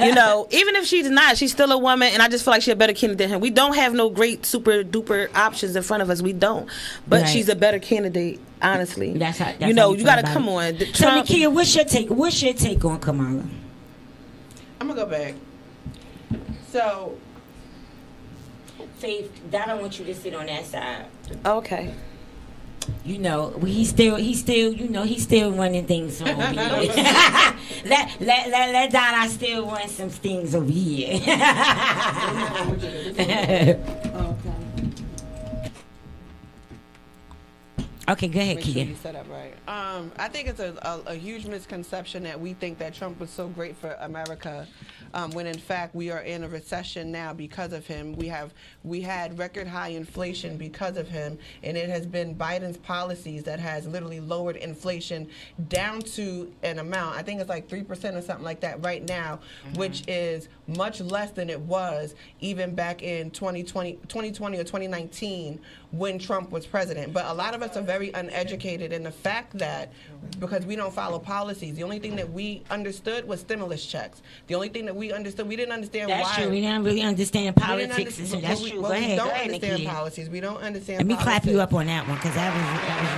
You know, even if she's not, she's still a woman, and I just feel like she's a better candidate than him. We don't have no great super duper options in front of us. We don't, but she's a better candidate. Honestly, that's how you got to come on. So, NIKIYA, what's your take? What's your take on Kamala? I'm gonna go back. So, Faith, I don't want you to sit on that side. Okay. You know, he's still, he's still running things over here. let Dada still run some things over here. Okay, go ahead, Kia. You set up right. I think it's a huge misconception that we think that Trump was so great for America, when in fact we are in a recession now because of him. We had record high inflation because of him, and it has been Biden's policies that has literally lowered inflation down to an amount. I think it's like 3% or something like that right now, which is much less than it was even back in 2020 or 2019 when Trump was president. But a lot of us are very uneducated in the fact that because we don't follow policies, the only thing that we understood was stimulus checks. The only thing that we understood, we didn't understand that's why. True. We didn't really understand politics. That's true. Go ahead. We don't understand policies. We don't understand policies. Let me clap you up on that one because that was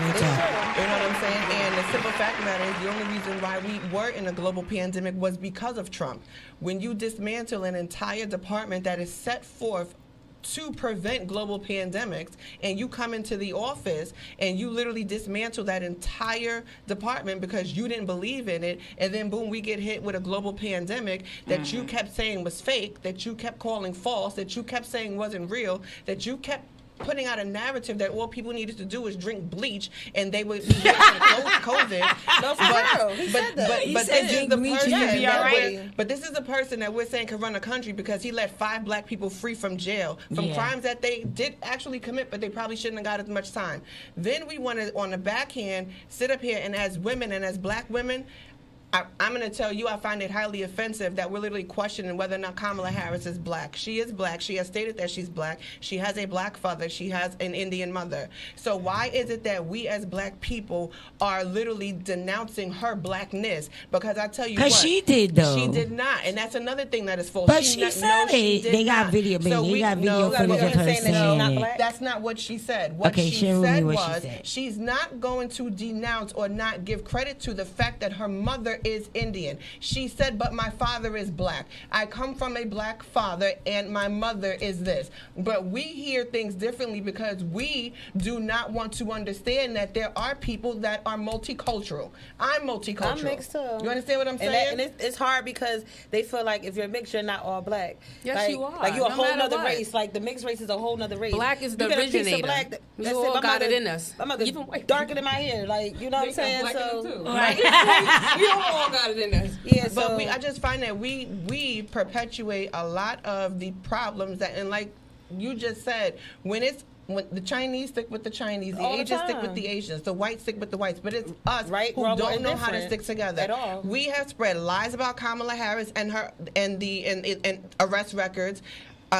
real tough. You know what I'm saying? And the simple fact of the matter is the only reason why we were in a global pandemic was because of Trump. When you dismantle an entire department that is set forth to prevent global pandemics, and you come into the office and you literally dismantle that entire department because you didn't believe in it, and then boom, we get hit with a global pandemic that you kept saying was fake, that you kept calling false, that you kept saying wasn't real, that you kept putting out a narrative that all people needed to do was drink bleach and they would be getting COVID. No, for real. He said that. But this is the person but this is the person that we're saying could run a country because he let 5 black people free from jail from crimes that they did actually commit, but they probably shouldn't have got as much time. Then we want to, on the backhand, sit up here and as women and as black women, I'm going to tell you, I find it highly offensive that we're literally questioning whether or not Kamala Harris is black. She is black. She has stated that she's black. She has a black father. She has an Indian mother. So why is it that we as black people are literally denouncing her blackness? Because I tell you what. Because she did, though. She did not. And that's another thing that is false. But she said it. They got video, baby. They got video footage of her saying it. That's not what she said. What she said was she's not going to denounce or not give credit to the fact that her mother is Indian. She said, but my father is black. I come from a black father and my mother is this. But we hear things differently because we do not want to understand that there are people that are multicultural. I'm multicultural. I'm mixed too. You understand what I'm saying? And it's hard because they feel like if you're mixed, you're not all black. Yes, like, you are. Like you're a no whole other what. Race. Like the mixed race is a whole other race. Black is the originator. We all got it in us. My mother even darker than my hair. Like, you know what I'm saying? So, right. We all got it in us. Yeah, but I just find that we perpetuate a lot of the problems that, and like you just said, when the Chinese stick with the Chinese, the Asians stick with the Asians, the whites stick with the whites, but it's us who don't know how to stick together at all. We have spread lies about Kamala Harris and her and arrest records.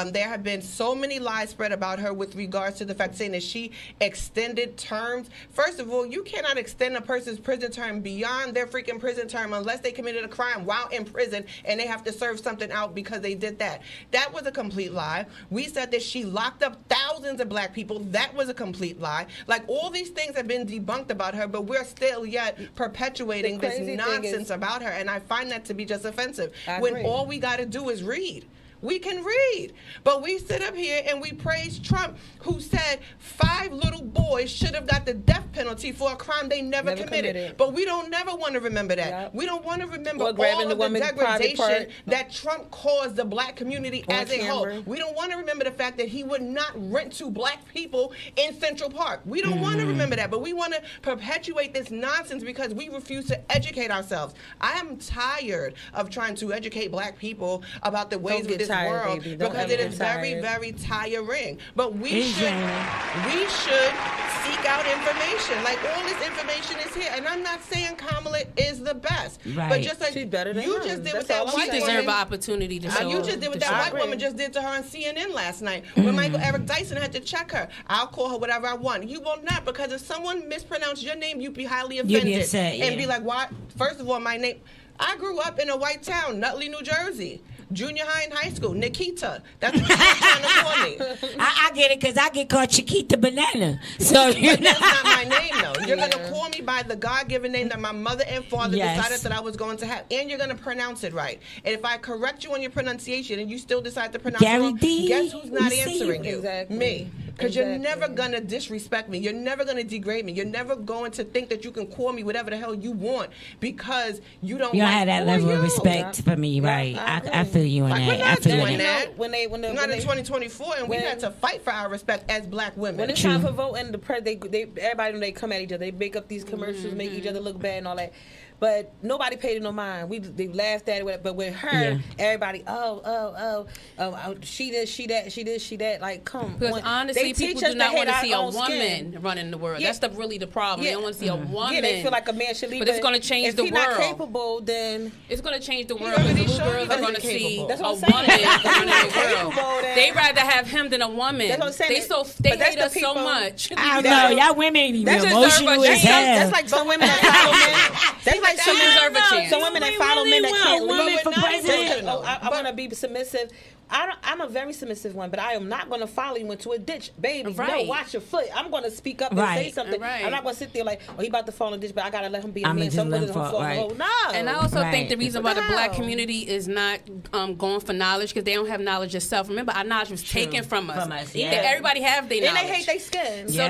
There have been so many lies spread about her with regards to the fact saying that she extended terms. First of all, you cannot extend a person's prison term beyond their freaking prison term unless they committed a crime while in prison and they have to serve something out because they did that. That was a complete lie. We said that she locked up thousands of black people. That was a complete lie. Like, all these things have been debunked about her, but we're still yet perpetuating this nonsense about her, and I find that to be just offensive. When all we got to do is read. We can read. But we sit up here and we praise Trump, who said 5 little boys should have got the death penalty for a crime they never committed. But we don't never want to remember that. Yep. We don't want to remember all of the degradation that Trump caused the black community as a whole. We don't want to remember the fact that he would not rent to black people in Central Park. We don't want to remember that. But we want to perpetuate this nonsense because we refuse to educate ourselves. I am tired of trying to educate black people about the ways of this world because it is very, very tiring. But we should seek out information. Like, all this information is here, and I'm not saying Kamala is the best, but just like she's better than you just did with that white woman. She deserves an opportunity to show. You just did what that white woman just did to her on CNN last night when Michael Eric Dyson had to check her. I'll call her whatever I want. You will not, because if someone mispronounced your name, you'd be highly offended and be like, "What?" First of all, my name. I grew up in a white town, Nutley, New Jersey. Junior high and high school, Nikita. That's what you're trying to call me. I get it because I get called Chiquita Banana. So But that's not my name, though. You're going to call me by the God-given name that my mother and father decided that I was going to have. And you're going to pronounce it right. And if I correct you on your pronunciation and you still decide to pronounce it wrong, guess who's not answering you? Exactly. Me. Because you're never going to disrespect me. You're never going to degrade me. You're never going to think that you can call me whatever the hell you want because you don't have that level of respect for me, right? I feel you on that. We're I not feel doing you. that. When they not in 2024, and we had to fight for our respect as black women. When it's time for voting, everybody when they come at each other, they make up these commercials, make each other look bad and all that. But nobody paid it no mind. They laughed at it, but with her, everybody, she this, she that. Like, come. Because honestly, people do not want to see a woman running the world. That's really the problem. They don't want to see a woman. Yeah, they feel like a man should lead. But it's going to change the world. If he's not capable, then it's going to change the world. Because the little girls are going to see a woman running the world. They'd rather have him than a woman. That's what I'm saying. They hate us so much. I know y'all women be emotional as hell. That's like some women that follow men. That's like some women that follow men that can't women for president. I want to be submissive. I'm a very submissive one, but I am not going to follow you into a ditch, baby. No, watch your foot. I'm going to speak up and say something. I'm not going to sit there like, he about to fall in a ditch, but I got to let him be a man. Somebody's going to fall. No. And I also think the reason why the black community is not going for knowledge because they don't have knowledge itself. Remember, our knowledge was taken from us. Everybody have their knowledge. And they hate their skin. So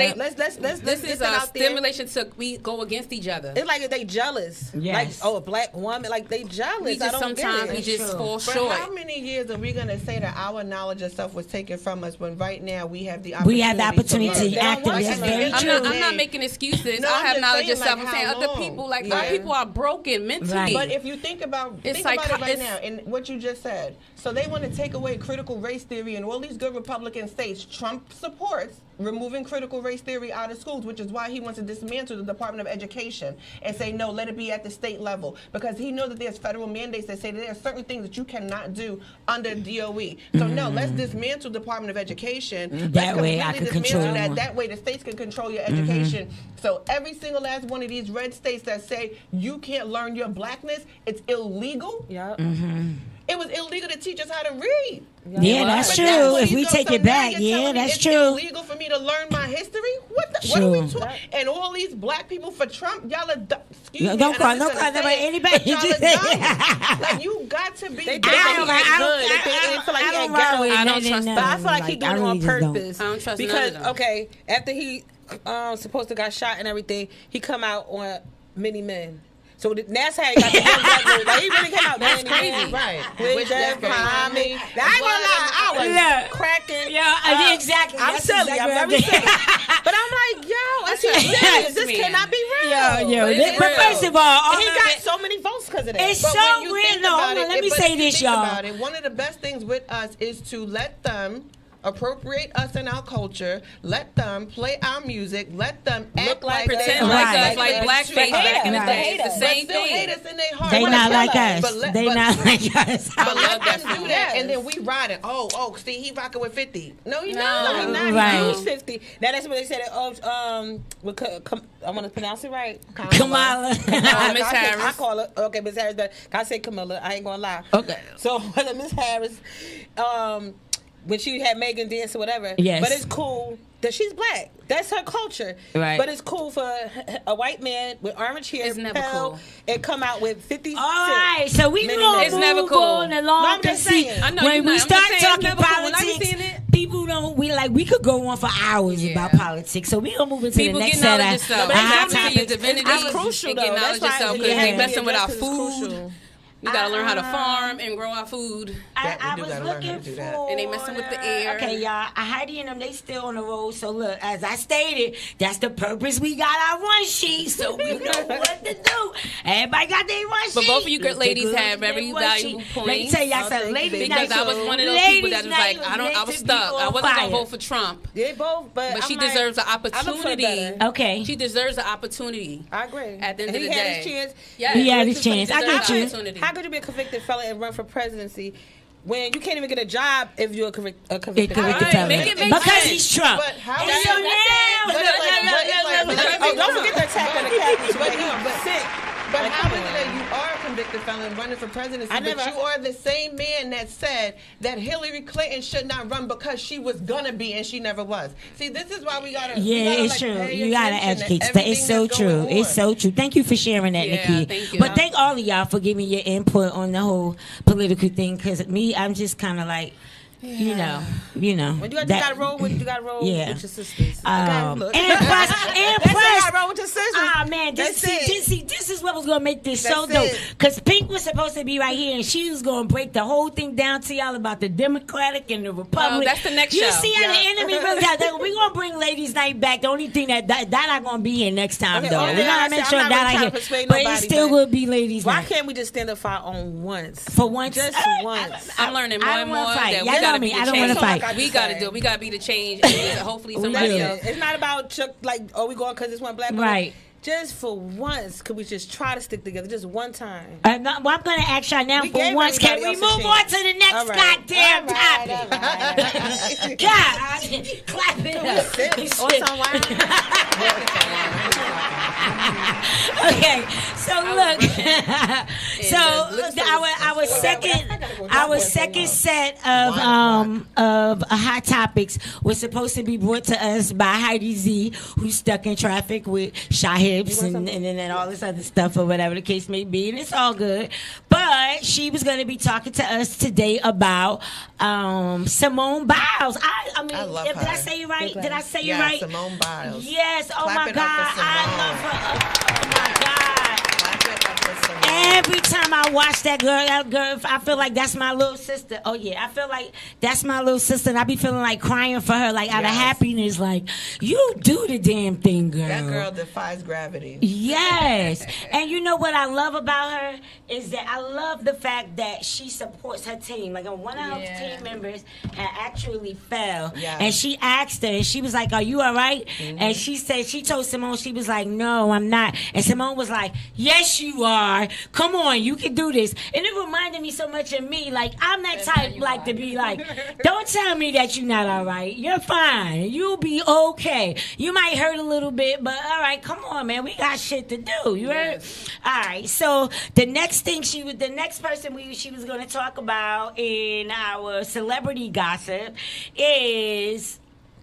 this is a stimulation to go against each other. It's like they jealous. Like, a black woman, like they jealous. Sometimes we just fall short. How many years are we going to say that our knowledge of self was taken from us when right now we have the opportunity? We have the opportunity to act. That's very true. I'm not making excuses. I have knowledge of self. I'm saying other people, our people are broken mentally. Right. But if you think about it right now, and what you just said, so they want to take away critical race theory in all these good Republican states. Trump supports removing critical race theory out of schools, which is why he wants to dismantle the Department of Education and say, no, let it be at the state level. Because he knows that there's federal mandates that say that there are certain things that you cannot do under DOE. So, no, let's dismantle the Department of Education. That way I can control that. That way the states can control your education. So every single last one of these red states that say you can't learn your blackness, it's illegal. Yeah. It was illegal to teach us how to read. Yeah, that's true. If we take it back, that's true. It's illegal for me to learn my history. What are we talking? And all these black people for Trump, y'all are excuse me. Don't call anybody. Y'all are dumb. Like you got to be. I don't trust. But I feel like he doing it on purpose. I don't trust because after he supposed to got shot and everything, he come out on Many Men. So that's how he got the one like, he really came out. That's crazy. Right. With that behind me. I ain't gonna lie. I was cracking. Yeah, exactly. I'm silly. I'm very silly. But I'm like, is he serious? This cannot be real. But first of all, he got so many votes because of that. It's so real. No, let me say this, y'all. One of the best things with us is to let them appropriate us and our culture. Let them play our music. Let them act like pretend like us, like blackface back in the day. It's the same thing. Hate us in their heart. They not like us. They not like us. But let them do that, and then we riding. Oh, see, he rocking with 50. No, he not. No, he not. He 50. Now that's what they said. I want to pronounce it right. Kamala. Miss Harris. I call her Miss Harris, but I say Camilla. I ain't gonna lie. Okay. So Miss Harris, when she had Megan dance or whatever. Yes. But it's cool that she's black. That's her culture. Right. But it's cool for a white man with orange hair. It's never cool. And come out with 50 All right, so we gonna it's never cool. on along. No, I'm just saying. When we start talking politics, people don't. We could go on for hours about politics. So we gonna move into the next set of topics. It's crucial though. Get knowledge yourself because they messing with our food. Crucial. We gotta learn how to farm and grow our food. I was looking for, and they messing with the air. Okay, y'all. Heidi and them, they still on the road. So look, as I stated, that's the purpose we got our run sheet, so we know what to do. Everybody got their run sheet. But both of you good ladies have very valuable points. Let me tell y'all something, ladies. Because I was one of those people that was like, I was stuck. I wasn't gonna vote for Trump. They both, but she deserves the opportunity. Okay, she deserves the opportunity. I agree. At the end of the day, he had his chance. I get you. How could you be a convicted felon and run for presidency when you can't even get a job if you're a convicted felon? Because he's Trump. But how don't forget the attack on the Capitol. But But how is it that you are a convicted felon running for presidency, but you are the same man that said that Hillary Clinton should not run because she was gonna be and she never was? See, this is why we gotta. It's true. You gotta educate. It's so true. It's so true. Thank you for sharing that, Nikki. Thank you. But thank all of y'all for giving your input on the whole political thing. Because I'm just kind of like. You know. When you gotta roll with your sisters. And plus, gotta roll with your sisters. Ah man, this is what was gonna make this so dope. Because Pink was supposed to be right here, and she was gonna break the whole thing down to y'all about the Democratic and the Republic. Oh, that's the next show. You see how the enemy really we gonna bring Ladies' Night back. The only thing that not gonna be here next time though. We're gonna make sure that I here, but it still will be Ladies' Night. Why can't we just stand up for our own once? For once, just once. I'm learning more and more that we gotta be I don't want to fight. We gotta do. We gotta be the change. And hopefully somebody else. It's not about we going because it's one black woman. Right. Just for once, could we just try to stick together? Just one time. I'm going to ask y'all now for once. Can we move on to the next goddamn topic? God, clap it up. Okay, so look. Our second set of hot topics was supposed to be brought to us by Heidi Z, who's stuck in traffic with Shahibs and all this other stuff or whatever the case may be, and it's all good. But she was going to be talking to us today about Simone Biles. I mean, did I say it right? Did I say it right? Simone Biles. Yes. Oh my God, I love her. Oh my God. Every time I watch that girl, I feel like that's my little sister. Oh yeah, I feel like that's my little sister, and I be feeling like crying for her, like out of happiness. Like, you do the damn thing, girl. That girl defies gravity. Yes, and you know what I love about her is that I love the fact that she supports her team. Like, one of her team members had actually fell, and she asked her, and she was like, "Are you all right?" And she told Simone, she was like, "No, I'm not." And Simone was like, "Yes, you are. Come on, you can do this." And it reminded me so much of me. Like, I'm that type, like, to be like, don't tell me that you're not all right. You're fine. You'll be okay. You might hurt a little bit, but all right, come on, man. We got shit to do. You heard? All right. So the next person she was going to talk about in our celebrity gossip is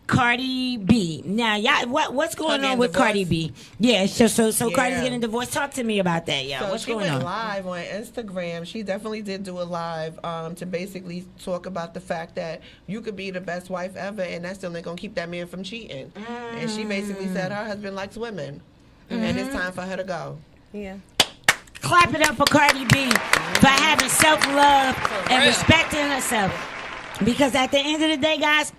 Cardi B. Now, y'all, what's going on with Cardi B? Yeah, so Cardi's getting divorced. Talk to me about that, y'all. What's going on? She went live on Instagram. She definitely did do a live to basically talk about the fact that you could be the best wife ever, and that still ain't gonna keep that man from cheating. And she basically said her husband likes women, and it's time for her to go. Yeah. Clap it up for Cardi B for having self-love and respecting herself. Because at the end of the day, guys,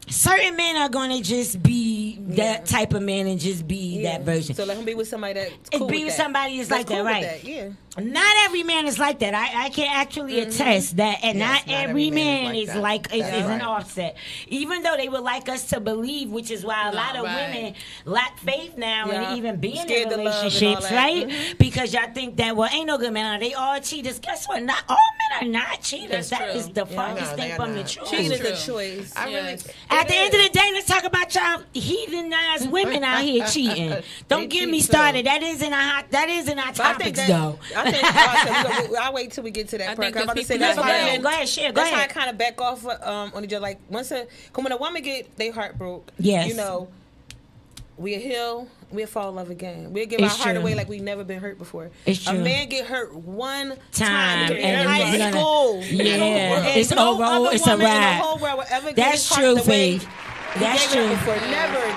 certain men are going to just be that type of man and just be that version. So let him be with somebody that's cool be with somebody that's like that, right? That. Yeah. Not every man is like that. I can actually attest that, and not every man is like an Offset. Even though they would like us to believe, which is why a lot of women lack faith now and even being in relationships, right? Because y'all think that, well, ain't no good men. They all cheaters. Guess what? Not all men are not cheaters. That is the farthest thing from the truth. Cheating is a choice. At the end of the day, let's talk about y'all heathenized women out here cheating. Don't get me started. That is in our topics, though. I'll wait till we get to that part. I'm about to say go ahead, share. That's how I kind of back off on each other. Like, when a woman get their heart broke, yes, we'll heal, we'll fall in love again. We'll give our heart away like we've never been hurt before. It's true. A man get hurt one time in high school. Yeah, it's over. It's a wrap. That's true, Faith. That's true. Never again.